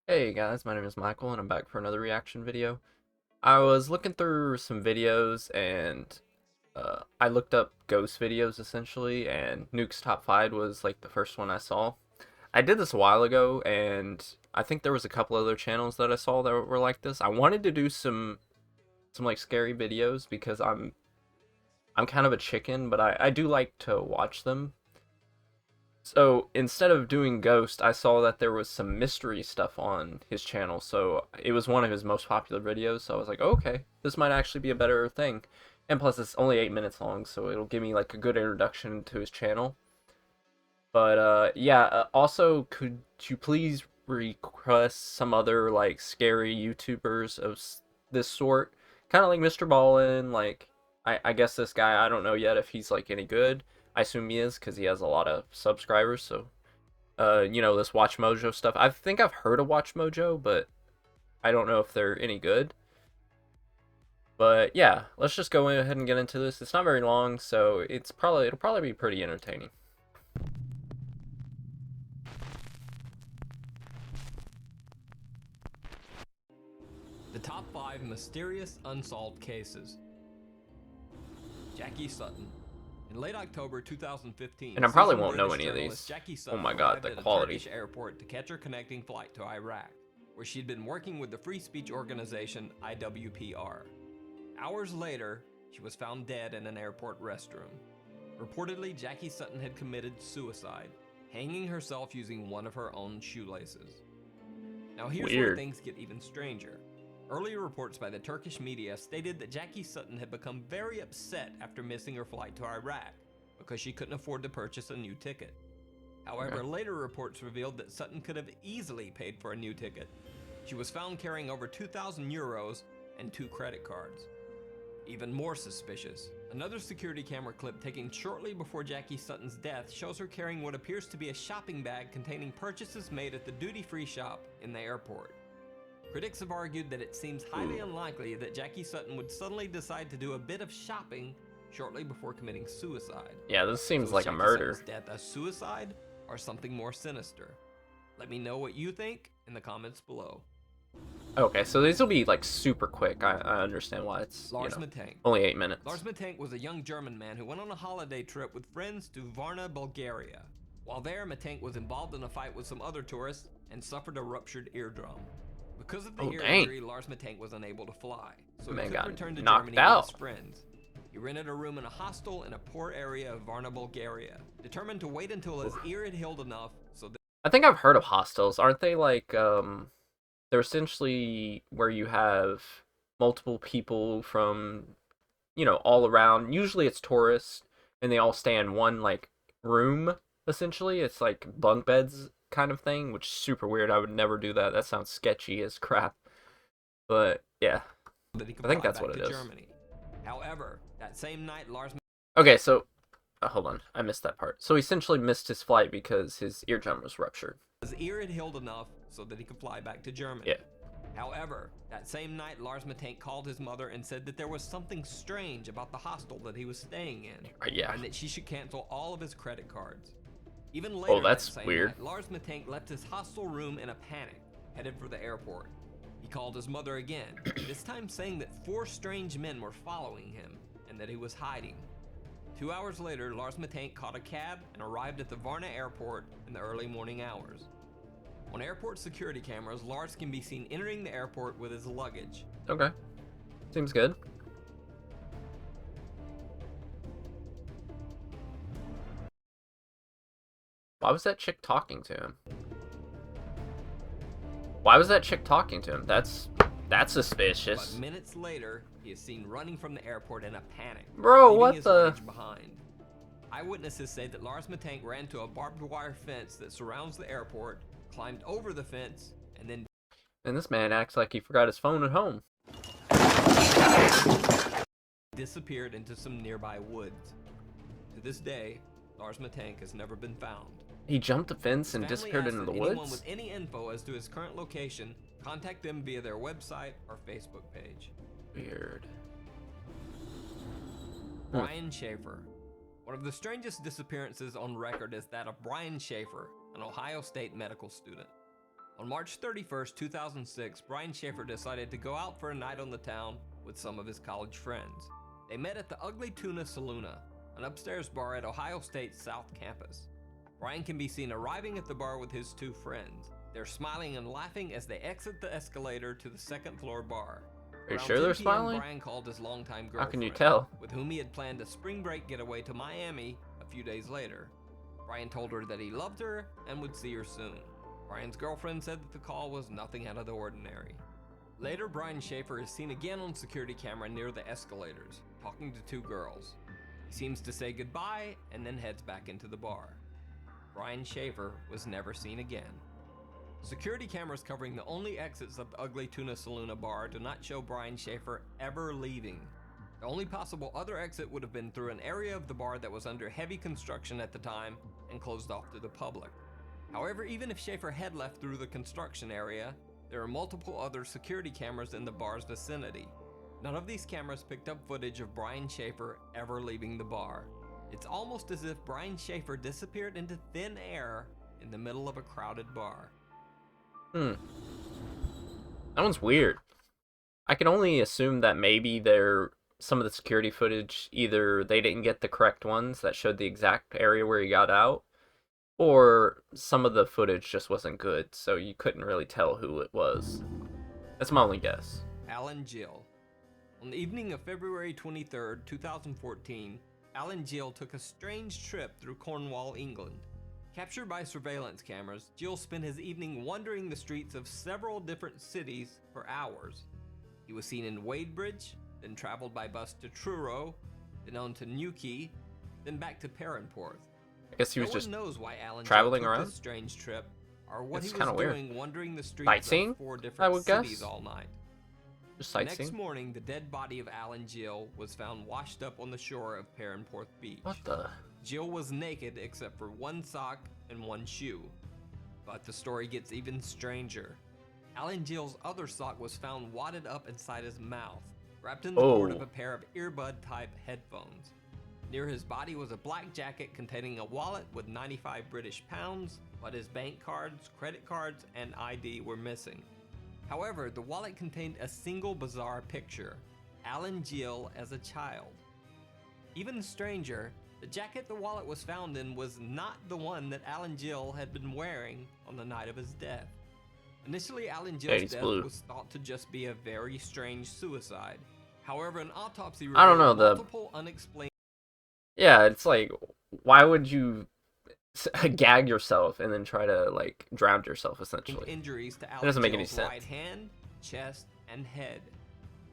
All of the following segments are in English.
Hey guys, my name is Michael and I'm back for another reaction video. I was looking through some videos and I looked up ghost videos essentially, and Nuke's Top 5 was like the first one I saw. I did this a while ago, and I think there was a couple other channels that I saw that were like this. I wanted to do some like scary videos because I'm kind of a chicken, but I do like to watch them. So instead of doing Ghost, I saw that there was some mystery stuff on his channel. So it was one of his most popular videos. So I was like, oh, okay, this might actually be a better thing. And plus, it's only 8 minutes long, so it'll give me like a good introduction to his channel. But yeah. Also, could you please request some other like scary YouTubers of this sort? Kind of like Mr. Ballin. Like, I guess this guy. I don't know yet if he's like any good. I assume he is because he has a lot of subscribers. So this Watch Mojo stuff. I think I've heard of Watch Mojo, but I don't know if they're any good. But yeah, let's just go ahead and get into this. It's not very long, so it'll probably be pretty entertaining. The top 5 mysterious unsolved cases. Jackie Sutton. In late October 2015, And I probably seasoned won't know British any of journalist these. Jackie Oh Sutton my god, arrived the at a quality. Turkish airport to catch her connecting flight to Iraq, where she'd been working with the free speech organization IWPR. Hours later, she was found dead in an airport restroom. Reportedly, Jackie Sutton had committed suicide, hanging herself using one of her own shoelaces. Now here's where Weird. things get even stranger. Earlier reports by the Turkish media stated that Jackie Sutton had become very upset after missing her flight to Iraq because she couldn't afford to purchase a new ticket. However, Okay. later reports revealed that Sutton could have easily paid for a new ticket. She was found carrying over 2,000 euros and 2 credit cards. Even more suspicious, another security camera clip taken shortly before Jackie Sutton's death shows her carrying what appears to be a shopping bag containing purchases made at the duty-free shop in the airport. Critics have argued that it seems highly unlikely that Jackie Sutton would suddenly decide to do a bit of shopping shortly before committing suicide. Yeah, this seems So is like a Jackie murder. Sutton's death a suicide or something more sinister? Let me know what you think in the comments below. Okay, so these will be like super quick. I understand why it's, Lars Matank. only 8 minutes. Lars Matank was a young German man who went on a holiday trip with friends to Varna, Bulgaria. While there, Matank was involved in a fight with some other tourists and suffered a ruptured eardrum. Because of the ear injury, Lars Matank was unable to fly, so he couldn't return to Germany with his friends. He rented a room in a hostel in a poor area of Varna, Bulgaria, determined to wait until his ear had healed enough so that I think I've heard of hostels. Aren't they like they're essentially where you have multiple people from, all around. Usually it's tourists and they all stay in one like room essentially. It's like bunk beds kind of thing, which is super weird. I would never do that. That sounds sketchy as crap. But yeah, he could I think fly that's back what it to is. Germany. However, that same night, Lars Okay, so hold on. I missed that part. So he essentially missed his flight because his eardrum was ruptured. His ear had healed enough so that he could fly back to Germany. Yeah. However, that same night, Lars Matank called his mother and said that there was something strange about the hostel that he was staying in, Yeah. and that she should cancel all of his credit cards. Even Oh, later that's that same weird. night, Lars Matank left his hostel room in a panic, headed for the airport. He called his mother again, this time saying that 4 strange men were following him and that he was hiding. 2 hours later, Lars Matank caught a cab and arrived at the Varna airport in the early morning hours. On airport security cameras, Lars can be seen entering the airport with his luggage. Okay. Seems good. Why was that chick talking to him? Why was that chick talking to him? That's suspicious. But minutes later, he is seen running from the airport in a panic, Bro, leaving what his the? luggage behind. Eyewitnesses say that Lars Matank ran to a barbed wire fence that surrounds the airport, climbed over the fence, and then And this man acts like he forgot his phone at home. disappeared into some nearby woods. To this day, Lars Matank has never been found. He jumped the fence and Family disappeared asks into the that anyone woods? with any info as to his current location, contact them via their website or Facebook page. Weird. Brian Schaefer. One of the strangest disappearances on record is that of Brian Schaefer, an Ohio State medical student. On March 31st, 2006, Brian Schaefer decided to go out for a night on the town with some of his college friends. They met at the Ugly Tuna Saloona, an upstairs bar at Ohio State's South Campus. Brian can be seen arriving at the bar with his two friends. They're smiling and laughing as they exit the escalator to the second floor bar. Are you Around sure 10 they're p.m., smiling? Brian called his longtime How can you girlfriend, tell? with whom he had planned a spring break getaway to Miami a few days later. Brian told her that he loved her and would see her soon. Brian's girlfriend said that the call was nothing out of the ordinary. Later, Brian Schaefer is seen again on security camera near the escalators, talking to two girls. He seems to say goodbye and then heads back into the bar. Brian Schaefer was never seen again. Security cameras covering the only exits of the Ugly Tuna Saloona bar do not show Brian Schaefer ever leaving. The only possible other exit would have been through an area of the bar that was under heavy construction at the time and closed off to the public. However, even if Schaefer had left through the construction area, there are multiple other security cameras in the bar's vicinity. None of these cameras picked up footage of Brian Schaefer ever leaving the bar. It's almost as if Brian Schaefer disappeared into thin air in the middle of a crowded bar. That one's weird. I can only assume that maybe some of the security footage, either they didn't get the correct ones that showed the exact area where he got out, or some of the footage just wasn't good, so you couldn't really tell who it was. That's my only guess. Alan Gill. On the evening of February 23, 2014, Alan Gill took a strange trip through Cornwall, England. Captured by surveillance cameras, Gill spent his evening wandering the streets of several different cities for hours. He was seen in Wadebridge, then traveled by bus to Truro, then on to Nuke, then back to Perranporth. I guess he was No just one knows why Alan traveling Gill took around? this strange trip, or what It's he was kinda weird. doing wandering the streets Sightseeing, of 4 I different would cities guess. all night. just The next sightseeing. morning, the dead body of Alan Gill was found washed up on the shore of Perranporth Beach. What the? Gill was naked except for one sock and one shoe. But the story gets even stranger. Alan Gill's other sock was found wadded up inside his mouth, wrapped in the cord of a pair of earbud-type headphones. Near his body was a black jacket containing a wallet with 95 British pounds, but his bank cards, credit cards, and ID were missing. However, the wallet contained a single bizarre picture: Alan Gill as a child. Even stranger, the jacket the wallet was found in was not the one that Alan Gill had been wearing on the night of his death. Initially, Alan Gill's he's death blue. was thought to just be a very strange suicide. However, an autopsy I don't revealed know, the- multiple unexplained Yeah, it's like, why would you gag yourself and then try to like drown yourself essentially? injuries to doesn't Alan make any Gill's sense. right hand, chest, and head.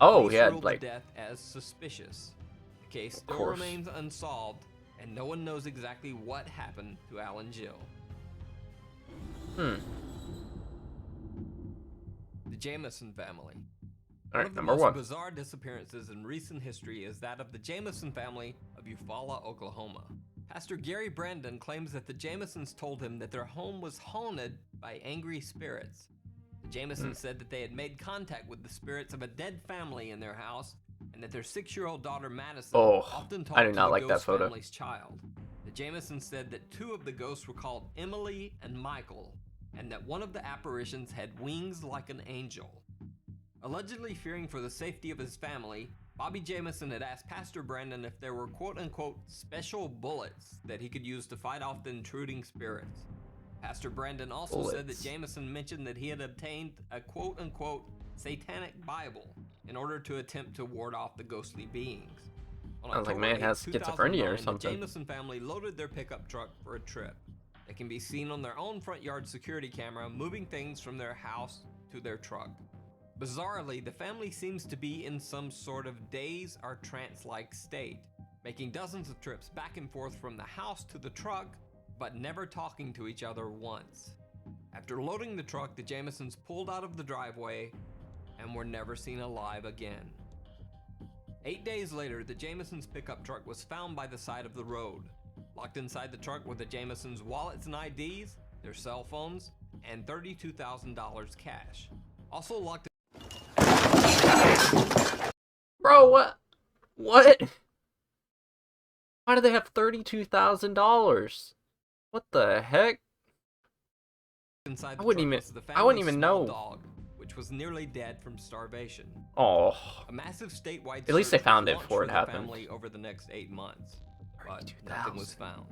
Oh, Police he had ruled like the death as suspicious. The case still course. remains unsolved, and no one knows exactly what happened to Alan Gill. The Jamison family. One Alright, of the number most one. bizarre disappearances in recent history is that of the Jamison family of Eufaula, Oklahoma. Pastor Gary Brandon claims that the Jamisons told him that their home was haunted by angry spirits. The Jamisons said that they had made contact with the spirits of a dead family in their house, and that their 6-year-old daughter Madison Oh, often I talked do to not the like that ghost photo. family's child. The Jamisons said that 2 of the ghosts were called Emily and Michael, and that one of the apparitions had wings like an angel. Allegedly fearing for the safety of his family, Bobby Jamison had asked Pastor Brandon if there were quote-unquote special bullets that he could use to fight off the intruding spirits. Pastor Brandon also said that Bullets. Jamison mentioned that he had obtained a quote-unquote satanic Bible in order to attempt to ward off the ghostly beings. On Sounds like October man 8, has schizophrenia or 2009, something. The Jamison family loaded their pickup truck for a trip. They can be seen on their own front yard security camera moving things from their house to their truck. Bizarrely, the family seems to be in some sort of daze or trance-like state, making dozens of trips back and forth from the house to the truck, but never talking to each other once. After loading the truck, the Jamisons pulled out of the driveway and were never seen alive again. 8 days later, the Jamisons' pickup truck was found by the side of the road. Locked inside the truck were the Jamisons' wallets and IDs, their cell phones, and $32,000 cash. Also locked. Bro, what? What? Why do they have $32,000? What the heck? Inside I the wouldn't truck even was the I wouldn't family's even small know. dog, which was nearly dead from starvation. Oh, A massive statewide at least they search found was it launched before for it the happened. family over the next 8 months, but 32,000. nothing was found.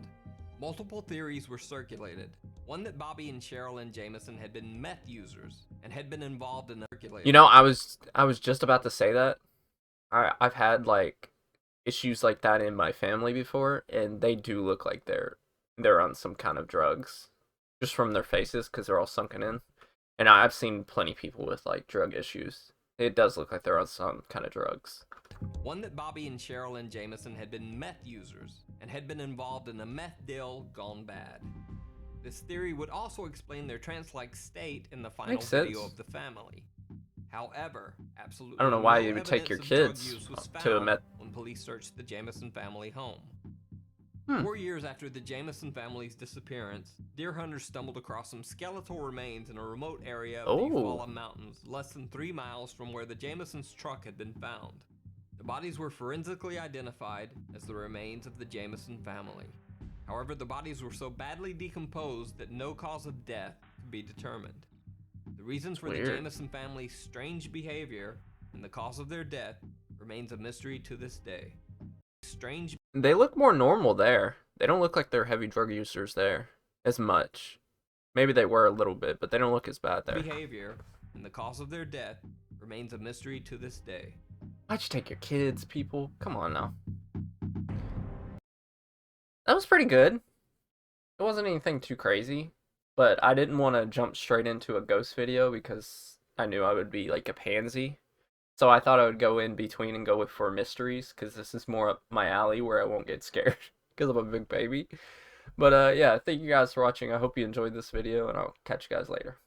Multiple theories were circulated. One that Bobby and Sherilyn Jameson had been meth users and had been involved in You know, I was just about to say that. I've had like issues like that in my family before, and they do look like they're on some kind of drugs, just from their faces because they're all sunken in. And I've seen plenty of people with like drug issues. It does look like they're on some kind of drugs. One that Bobby and Sherilyn Jameson had been meth users and had been involved in a meth deal gone bad. This theory would also explain their trance-like state in the final Makes video sense. of the family. However, I absolutely don't know why no you would take your evidence of drug kids use was to a found meth. when police searched the Jameson family home. 4 Hmm. years after the Jameson family's disappearance, deer hunters stumbled across some skeletal remains in a remote area of the Oh, Eufaula Mountains, less than 3 miles from where the Jamesons' truck had been found. The bodies were forensically identified as the remains of the Jameson family. However, the bodies were so badly decomposed that no cause of death could be determined. The reasons for the weird. Jameson family's strange behavior and the cause of their death remains a mystery to this day. Strange They look more normal there. They don't look like they're heavy drug users there as much. Maybe they were a little bit, but they don't look as bad there. behavior and the cause of their death remains a mystery to this day. Why'd you take your kids, people? Come on now. That was pretty good. It wasn't anything too crazy, but I didn't want to jump straight into a ghost video because I knew I would be like a pansy. So I thought I would go in between and go with for mysteries because this is more up my alley where I won't get scared because I'm a big baby. But yeah, thank you guys for watching. I hope you enjoyed this video, and I'll catch you guys later.